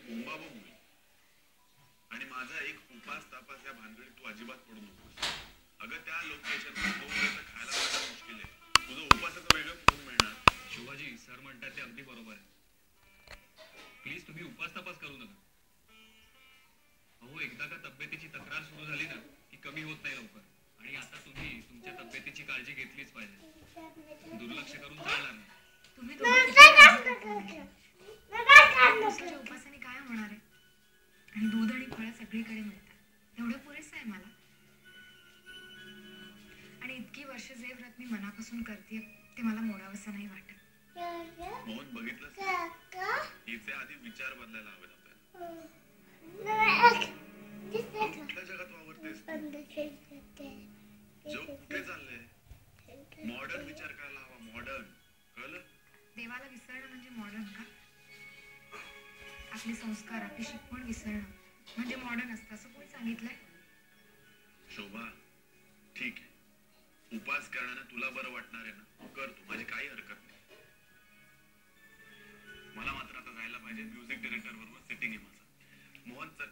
बोंबाबोंब होईल. आणि माझा एक उपास तापास या भानगडीत तू अजिबात पडू नकोस. अगं त्या लोकेशन खायला माझा मुश्किल आहे. तुझं उपासाचं वेगळं कुठून मिळणार? शिवाजी सर म्हणतात ते अगदी बरोबर आहे. प्लीज तुम्ही उपास तपास करू नका. अहो एकदा का तब्येतीची तक्रार सुरू झाली ना की कमी होत नाही लवकर. आणि आता तुम्ही तुमच्या तब्येतीची काळजी घेतलीच पाहिजे. दुर्लक्ष करून चालणार नाही. तुम्ही उपासाने काय होणार आहे? आणि दूध आणि फळं सगळीकडे मिळतात, एवढं पुरेसं आहे मला. आणि इतकी वर्ष जे व्रत मी मनापासून करते ते मला मोडावंसं नाही वाटत. मोहन बघितलं हिचे आधी विचार बदलायला हवेत आपल्याला. कुठल्या जगात वावरतेस? जग कुठे चाललंय? मॉडर्न विचार करायला हवा. मॉडर्न कळलं? देवाला विसरणं म्हणजे मॉडर्न का? आपले संस्कार आपली शिकवण विसरणं म्हणजे मॉडर्न असतं असं कोणी सांगितलंय? शोभा ठीक आहे, उपास करण्यानं तुला बरं वाटणार आहे ना, कर तू, माझी काही हरकत नाही. मला मात्र आता जायला पाहिजे. म्युझिक डिरेक्टर बरोबर सेटिंग आहे माझं. मोहन चल.